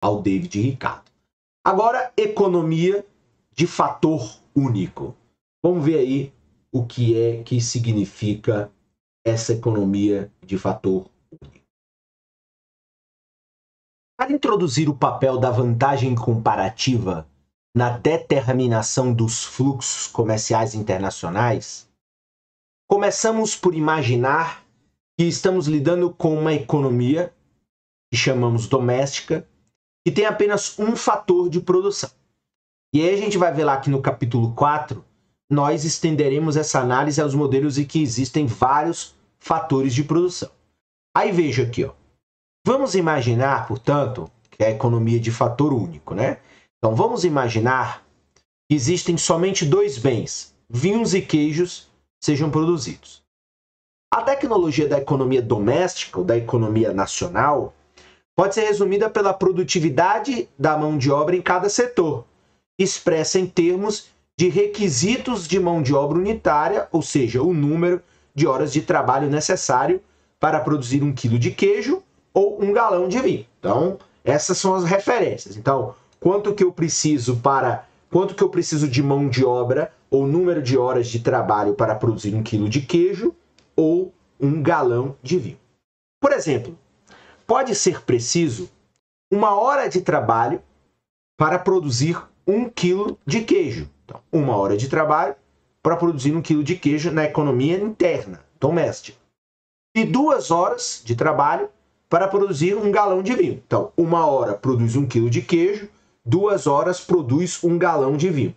ao David Ricardo. Agora, economia de fator único. Vamos ver aí o que significa essa economia de fator único. Para introduzir o papel da vantagem comparativa na determinação dos fluxos comerciais internacionais, começamos por imaginar que estamos lidando com uma economia que chamamos doméstica, que tem apenas um fator de produção. E aí a gente vai ver lá que no capítulo 4, nós estenderemos essa análise aos modelos em que existem vários fatores de produção. Aí veja aqui, ó. Vamos imaginar, portanto, que é a economia de fator único, né? Então vamos imaginar que existem somente dois bens, vinhos e queijos, sejam produzidos. A tecnologia da economia doméstica ou da economia nacional pode ser resumida pela produtividade da mão de obra em cada setor, expressa em termos de requisitos de mão de obra unitária, ou seja, o número de horas de trabalho necessário para produzir 1 quilo de queijo ou 1 galão de vinho. Então, essas são as referências. Então, quanto que eu preciso de mão de obra ou número de horas de trabalho para produzir 1 quilo de queijo ou 1 galão de vinho. Por exemplo, pode ser preciso 1 hora de trabalho para produzir 1 quilo de queijo. Então, 1 hora de trabalho para produzir 1 quilo de queijo na economia interna, doméstica. E 2 horas de trabalho para produzir 1 galão de vinho. Então, 1 hora produz 1 quilo de queijo, 2 horas produz 1 galão de vinho.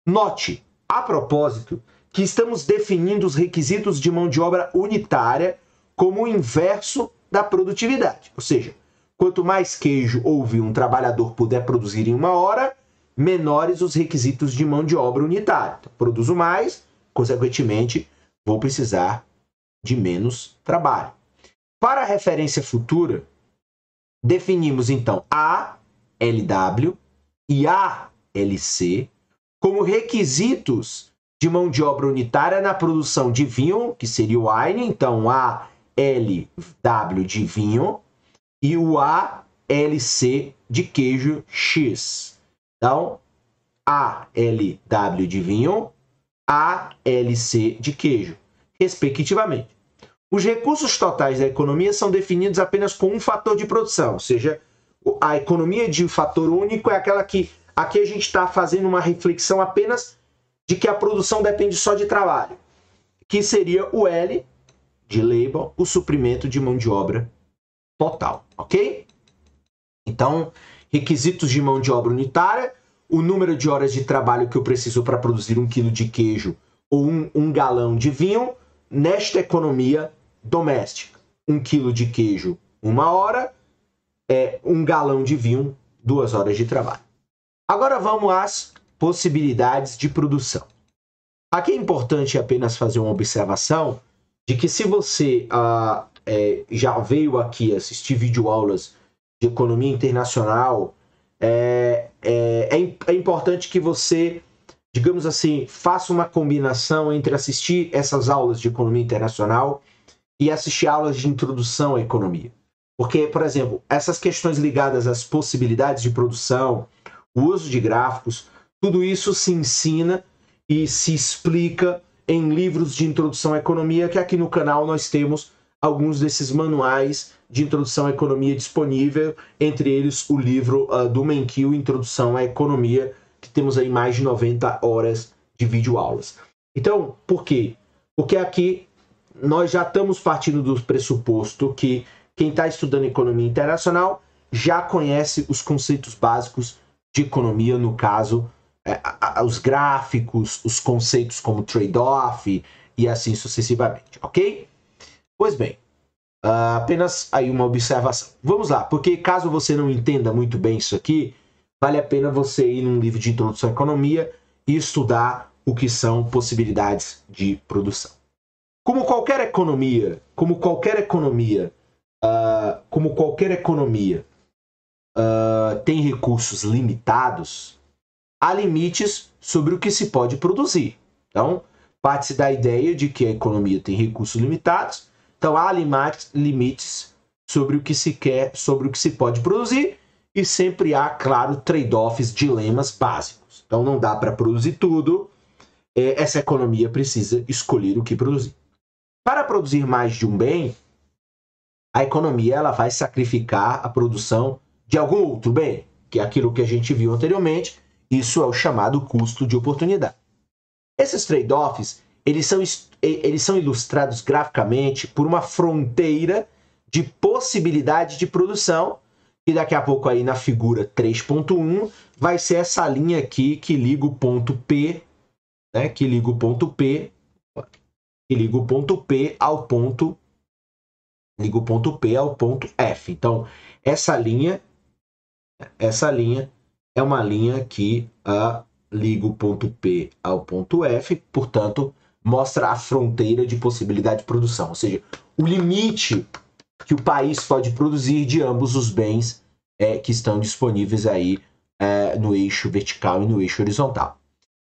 Note, a propósito, que estamos definindo os requisitos de mão de obra unitária como o inverso da produtividade. Ou seja, quanto mais queijo ou vinho um trabalhador puder produzir em 1 hora, menores os requisitos de mão de obra unitária. Então, produzo mais, consequentemente, vou precisar de menos trabalho. Para a referência futura, definimos então a LW e a LC como requisitos de mão de obra unitária na produção de vinho, que seria o wine, então a LW de vinho e o ALC de queijo X. Então, ALW de vinho, ALC de queijo, respectivamente. Os recursos totais da economia são definidos apenas com um fator de produção, ou seja, a economia de fator único é aquela que aqui a gente está fazendo uma reflexão apenas de que a produção depende só de trabalho, que seria o L de labor, o suprimento de mão de obra total, ok? Então, requisitos de mão de obra unitária, o número de horas de trabalho que eu preciso para produzir 1 quilo de queijo ou 1 galão de vinho nesta economia doméstica. 1 quilo de queijo, 1 hora, 1 galão de vinho, 2 horas de trabalho. Agora vamos às possibilidades de produção. Aqui é importante apenas fazer uma observação de que se você já veio aqui assistir videoaulas de economia internacional, é importante que você, digamos assim, faça uma combinação entre assistir essas aulas de economia internacional e assistir aulas de introdução à economia. Porque, por exemplo, essas questões ligadas às possibilidades de produção, o uso de gráficos, tudo isso se ensina e se explica em livros de introdução à economia, que aqui no canal nós temos alguns desses manuais de introdução à economia disponível, entre eles o livro do Menkil, Introdução à Economia, que temos aí mais de 90 horas de videoaulas. Então, por quê? Porque aqui nós já estamos partindo do pressuposto que quem está estudando economia internacional já conhece os conceitos básicos de economia, no caso, os gráficos, os conceitos como trade-off e assim sucessivamente, ok? Pois bem, apenas aí uma observação. Vamos lá, porque caso você não entenda muito bem isso aqui, vale a pena você ir num livro de introdução à economia e estudar o que são possibilidades de produção. Como qualquer economia tem recursos limitados, há limites sobre o que se pode produzir. Então, parte-se da ideia de que a economia tem recursos limitados, então há limites sobre o que se quer, sobre o que se pode produzir, e sempre há, claro, trade-offs, dilemas básicos. Então não dá para produzir tudo, essa economia precisa escolher o que produzir. Para produzir mais de um bem, a economia ela vai sacrificar a produção de algum outro bem, que é aquilo que a gente viu anteriormente. Isso é o chamado custo de oportunidade. Esses trade-offs eles são ilustrados graficamente por uma fronteira de possibilidade de produção, e daqui a pouco aí na figura 3.1 vai ser essa linha aqui que liga o ponto P, né, que liga o ponto P ao ponto F. Então, essa linha é uma linha que liga o ponto P ao ponto F, portanto, mostra a fronteira de possibilidade de produção, ou seja, o limite que o país pode produzir de ambos os bens que estão disponíveis aí no eixo vertical e no eixo horizontal.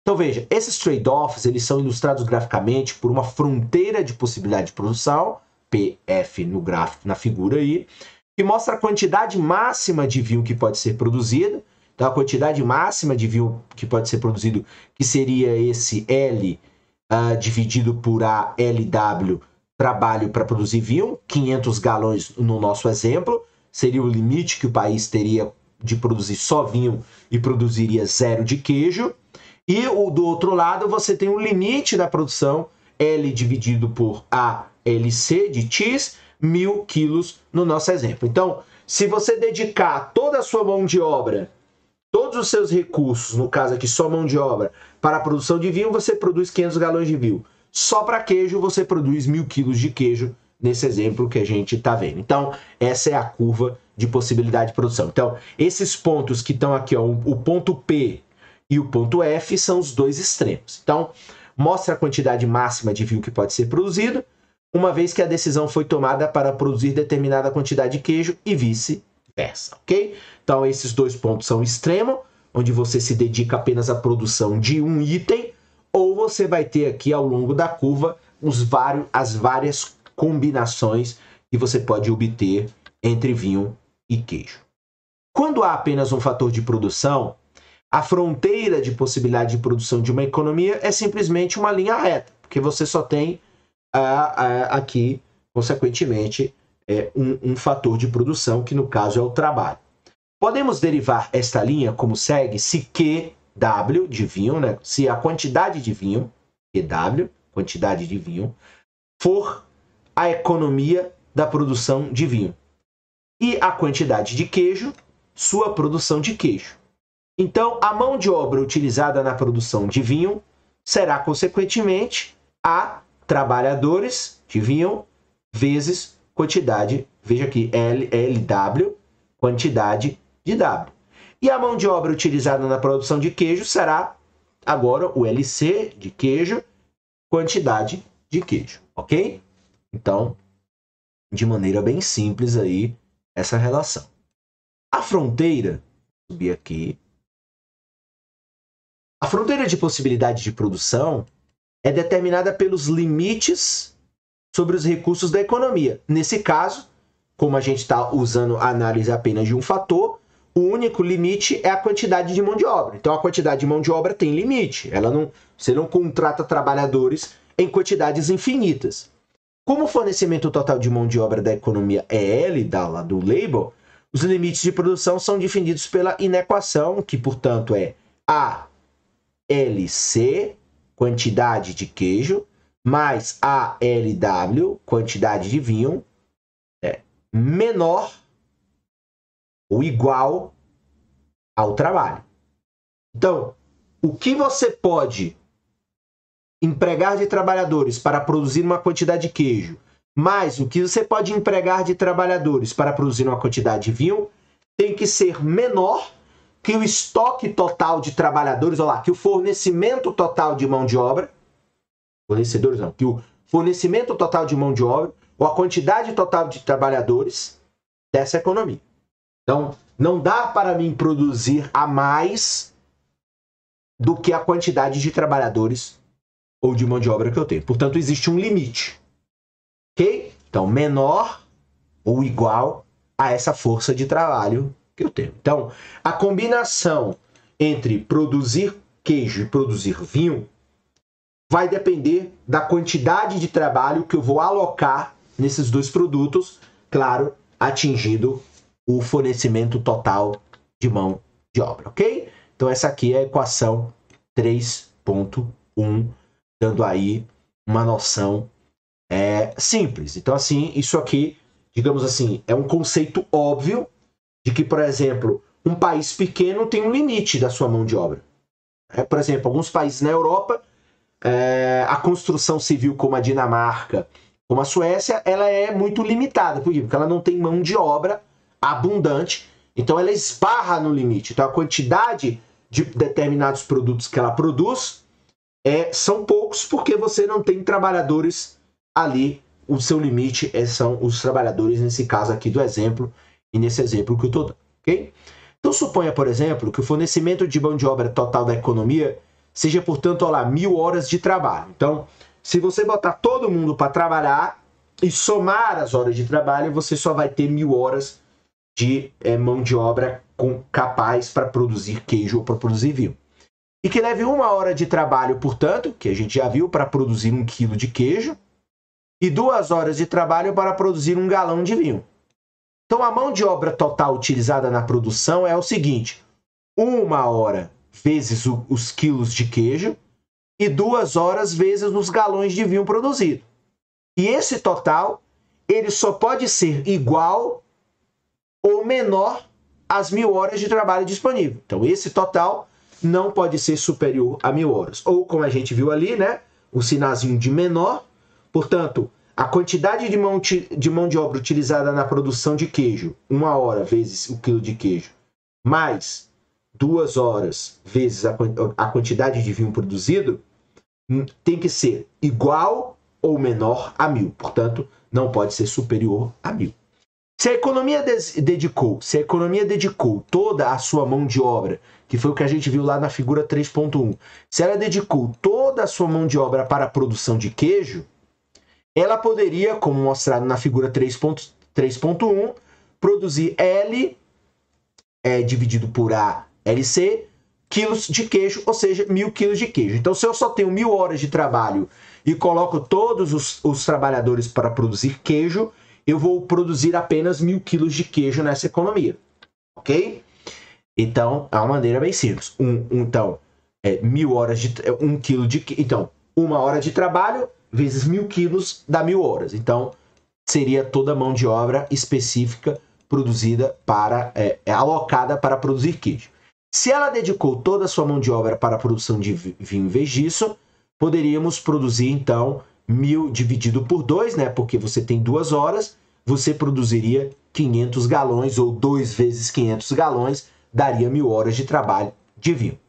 Então veja, esses trade-offs eles são ilustrados graficamente por uma fronteira de possibilidade de produção, PF no gráfico, na figura aí, que mostra a quantidade máxima de vinho que pode ser produzido. Então a quantidade máxima de vinho que pode ser produzido, que seria esse L dividido por A LW, trabalho para produzir vinho, 500 galões no nosso exemplo, seria o limite que o país teria de produzir só vinho e produziria 0 de queijo. E do outro lado você tem o limite da produção, L dividido por ALC de X, 1000 quilos no nosso exemplo. Então, se você dedicar toda a sua mão de obra, todos os seus recursos, no caso aqui só mão de obra, para a produção de vinho, você produz 500 galões de vinho. Só para queijo você produz 1000 quilos de queijo, nesse exemplo que a gente está vendo. Então, essa é a curva de possibilidade de produção. Então, esses pontos que estão aqui, ó, o ponto P e o ponto F são os dois extremos. Então, mostra a quantidade máxima de vinho que pode ser produzido, uma vez que a decisão foi tomada para produzir determinada quantidade de queijo e vice-versa, ok? Então, esses dois pontos são extremo, onde você se dedica apenas à produção de um item, ou você vai ter aqui ao longo da curva as várias combinações que você pode obter entre vinho e queijo. Quando há apenas um fator de produção, a fronteira de possibilidade de produção de uma economia é simplesmente uma linha reta, porque você só tem aqui, consequentemente, um fator de produção, que no caso é o trabalho. Podemos derivar esta linha como segue, se QW de vinho, né, se a quantidade de vinho, QW, quantidade de vinho, for a economia da produção de vinho. E a quantidade de queijo, sua produção de queijo. Então, a mão de obra utilizada na produção de vinho será, consequentemente, a trabalhadores de vinho vezes quantidade, veja aqui, LW, quantidade de W. E a mão de obra utilizada na produção de queijo será, agora, o LC de queijo, quantidade de queijo, ok? Então, de maneira bem simples aí, essa relação. A fronteira, vou subir aqui, a fronteira de possibilidade de produção é determinada pelos limites sobre os recursos da economia. Nesse caso, como a gente está usando a análise apenas de um fator, o único limite é a quantidade de mão de obra. Então, a quantidade de mão de obra tem limite. Você não contrata trabalhadores em quantidades infinitas. Como o fornecimento total de mão de obra da economia é L, lá do label, os limites de produção são definidos pela inequação, que, portanto, é ALC, quantidade de queijo, mais ALW, quantidade de vinho, menor ou igual ao trabalho. Então, o que você pode empregar de trabalhadores para produzir uma quantidade de queijo, mais o que você pode empregar de trabalhadores para produzir uma quantidade de vinho, tem que ser menor que o estoque total de trabalhadores, olha lá, que o fornecimento total de mão de obra, que o fornecimento total de mão de obra, ou a quantidade total de trabalhadores dessa economia. Então, não dá para mim produzir a mais do que a quantidade de trabalhadores ou de mão de obra que eu tenho. Portanto, existe um limite. Ok? Então, menor ou igual a essa força de trabalho que eu tenho. Então, a combinação entre produzir queijo e produzir vinho vai depender da quantidade de trabalho que eu vou alocar nesses dois produtos, claro, atingindo o fornecimento total de mão de obra, ok? Então essa aqui é a equação 3.1, dando aí uma noção simples. Então assim, isso aqui, digamos assim, é um conceito óbvio de que, por exemplo, um país pequeno tem um limite da sua mão de obra. Por exemplo, alguns países na Europa, a construção civil, como a Dinamarca, como a Suécia, ela é muito limitada. Por quê? Porque ela não tem mão de obra abundante, então ela esbarra no limite. Então a quantidade de determinados produtos que ela produz são poucos, porque você não tem trabalhadores ali. O seu limite são os trabalhadores, nesse caso aqui do exemplo, e nesse exemplo que eu estou dando, ok? Então suponha, por exemplo, que o fornecimento de mão de obra total da economia seja, portanto, olha lá, 1.000 horas de trabalho. Então, se você botar todo mundo para trabalhar e somar as horas de trabalho, você só vai ter 1.000 horas de mão de obra capaz para produzir queijo ou para produzir vinho. E que leve 1 hora de trabalho, portanto, que a gente já viu, para produzir 1 quilo de queijo, e 2 horas de trabalho para produzir 1 galão de vinho. Então, a mão de obra total utilizada na produção é o seguinte: 1 hora vezes os quilos de queijo e 2 horas vezes os galões de vinho produzido. E esse total, ele só pode ser igual ou menor às 1.000 horas de trabalho disponível. Então, esse total não pode ser superior a 1.000 horas. Ou, como a gente viu ali, né, o sinalzinho de menor. Portanto, a quantidade de mão de obra utilizada na produção de queijo, 1 hora vezes o quilo de queijo, mais 2 horas vezes a quantidade de vinho produzido, tem que ser igual ou menor a 1.000. Portanto, não pode ser superior a 1.000. Se a economia dedicou toda a sua mão de obra, que foi o que a gente viu lá na figura 3.1, se ela dedicou toda a sua mão de obra para a produção de queijo, ela poderia, como mostrado na figura 3.1, produzir L dividido por A, LC, quilos de queijo, ou seja, 1.000 quilos de queijo. Então, se eu só tenho 1.000 horas de trabalho e coloco todos os trabalhadores para produzir queijo, eu vou produzir apenas 1.000 quilos de queijo nessa economia, ok? Então, é uma maneira bem simples. Então, 1.000 horas de 1 quilo de queijo. Então, 1 hora de trabalho vezes 1.000 quilos dá 1.000 horas. Então, seria toda a mão de obra específica produzida alocada para produzir queijo. Se ela dedicou toda a sua mão de obra para a produção de vinho em vez disso, poderíamos produzir, então, 1.000 dividido por 2, né? Porque você tem 2 horas, você produziria 500 galões, ou 2 vezes 500 galões, daria 1.000 horas de trabalho de vinho.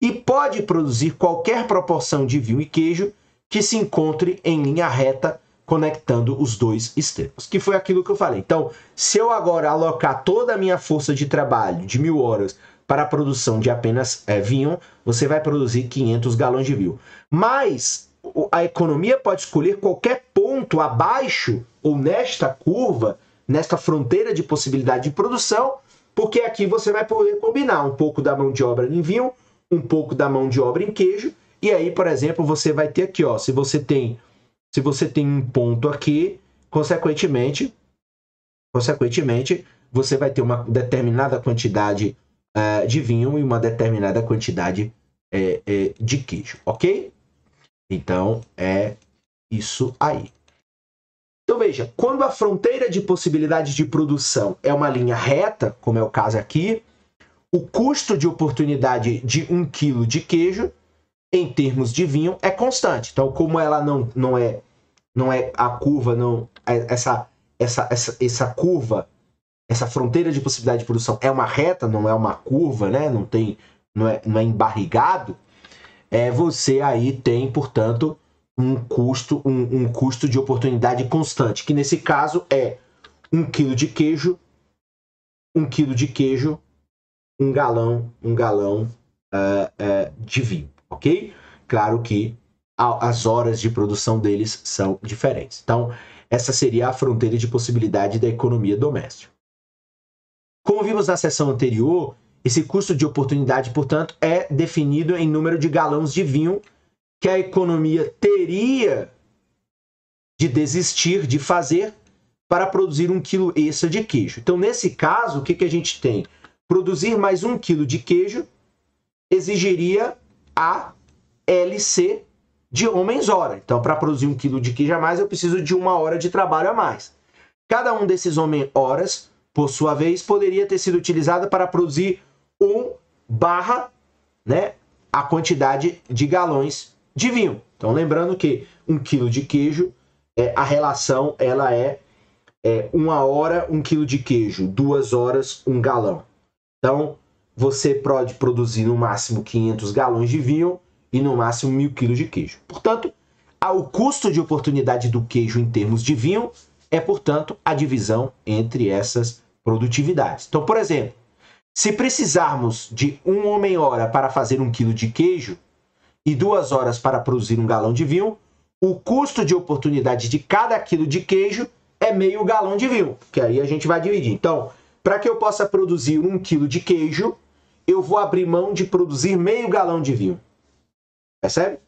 E pode produzir qualquer proporção de vinho e queijo que se encontre em linha reta, conectando os dois extremos, que foi aquilo que eu falei. Então, se eu agora alocar toda a minha força de trabalho de 1.000 horas para a produção de apenas vinho, você vai produzir 500 galões de vinho. Mas a economia pode escolher qualquer ponto abaixo ou nesta curva, nesta fronteira de possibilidade de produção, porque aqui você vai poder combinar um pouco da mão de obra em vinho, um pouco da mão de obra em queijo, e aí, por exemplo, você vai ter aqui, ó, se você tem um ponto aqui, consequentemente, você vai ter uma determinada quantidade de vinho e uma determinada quantidade de queijo, ok? Então, é isso aí. Então, veja, quando a fronteira de possibilidade de produção é uma linha reta, como é o caso aqui, o custo de oportunidade de 1 quilo de queijo, em termos de vinho, é constante. Então, como ela não é a curva, essa curva, essa fronteira de possibilidade de produção é uma reta, não é uma curva, né? Não é embarrigado, você aí tem, portanto, um custo de oportunidade constante, que nesse caso é 1 quilo de queijo, 1 galão de vinho, ok? Claro que as horas de produção deles são diferentes. Então, essa seria a fronteira de possibilidade da economia doméstica. Como vimos na sessão anterior, esse custo de oportunidade, portanto, é definido em número de galões de vinho que a economia teria de desistir de fazer para produzir 1 quilo extra de queijo. Então, nesse caso, o que a gente tem? Produzir mais 1 quilo de queijo exigiria a LC de homens-hora. Então, para produzir 1 quilo de queijo a mais, eu preciso de 1 hora de trabalho a mais. Cada um desses homens-horas, por sua vez, poderia ter sido utilizado para produzir a quantidade de galões de vinho. Então, lembrando que 1 quilo de queijo, a relação ela é 1 hora, 1 quilo de queijo, 2 horas, 1 galão. Então, você pode produzir no máximo 500 galões de vinho e no máximo 1000 quilos de queijo. Portanto, o custo de oportunidade do queijo em termos de vinho é, portanto, a divisão entre essas produtividades. Então, por exemplo, se precisarmos de 1 homem-hora para fazer 1 quilo de queijo e 2 horas para produzir 1 galão de vinho, o custo de oportunidade de cada quilo de queijo é meio galão de vinho, que aí a gente vai dividir. Então, para que eu possa produzir 1 quilo de queijo, eu vou abrir mão de produzir meio galão de vinho. Percebe?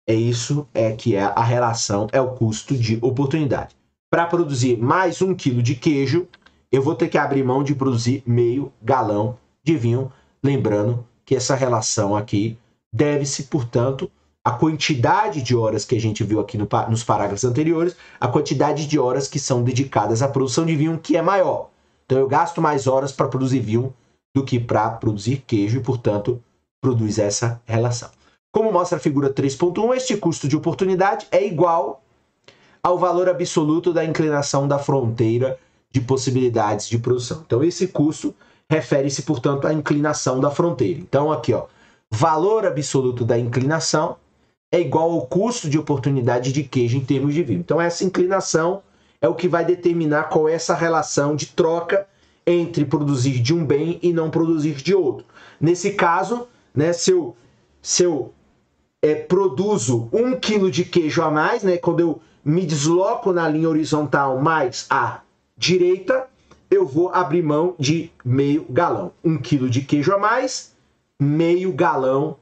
Isso que é a relação, é o custo de oportunidade. Para produzir mais 1 quilo de queijo, eu vou ter que abrir mão de produzir meio galão de vinho. Lembrando que essa relação aqui deve-se, portanto, à quantidade de horas que a gente viu aqui nos parágrafos anteriores, a quantidade de horas que são dedicadas à produção de vinho, que é maior. Então, eu gasto mais horas para produzir vinho do que para produzir queijo e, portanto, produz essa relação. Como mostra a figura 3.1, este custo de oportunidade é igual ao valor absoluto da inclinação da fronteira de possibilidades de produção. Então, esse custo refere-se, portanto, à inclinação da fronteira. Então, aqui, ó, valor absoluto da inclinação é igual ao custo de oportunidade de queijo em termos de vinho. Então, essa inclinação é o que vai determinar qual é essa relação de troca entre produzir de um bem e não produzir de outro. Nesse caso, né, se eu produzo 1 quilo de queijo a mais, né, quando eu me desloco na linha horizontal mais à direita, eu vou abrir mão de meio galão. 1 quilo de queijo a mais, meio galão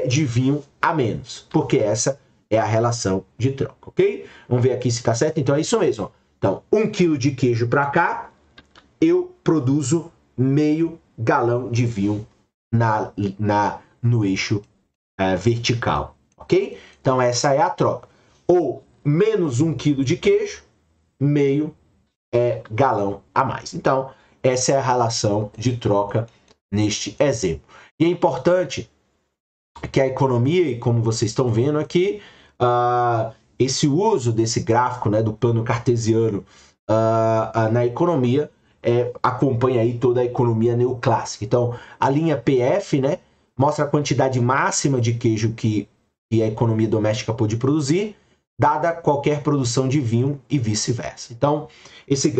de vinho a menos, porque essa é a relação de troca, ok? Vamos ver aqui se está certo. Então é isso mesmo. Ó. Então, 1 quilo de queijo para cá, eu produzo meio galão de vinho no eixo vertical, ok? Então essa é a troca. Ou menos 1 quilo de queijo, meio galão a mais. Então essa é a relação de troca neste exemplo. E é importante que a economia, e como vocês estão vendo aqui, esse uso desse gráfico, né, do plano cartesiano na economia acompanha aí toda a economia neoclássica. Então, a linha PF, né, mostra a quantidade máxima de queijo que a economia doméstica pôde produzir, dada qualquer produção de vinho e vice-versa. Então, esse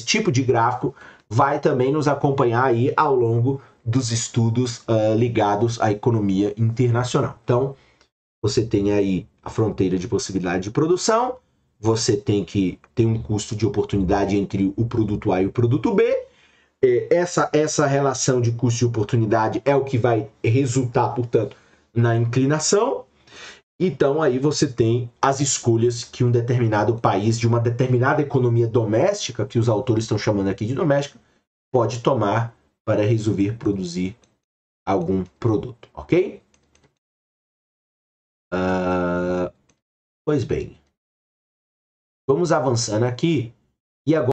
tipo de gráfico vai também nos acompanhar aí ao longo dos estudos ligados à economia internacional. Então, você tem aí a fronteira de possibilidade de produção, você tem que ter um custo de oportunidade entre o produto A e o produto B. Essa relação de custo de oportunidade é o que vai resultar, portanto, na inclinação. Então, aí você tem as escolhas que um determinado país, de uma determinada economia doméstica, que os autores estão chamando aqui de doméstica, pode tomar para resolver produzir algum produto, ok? Pois bem, vamos avançando aqui e agora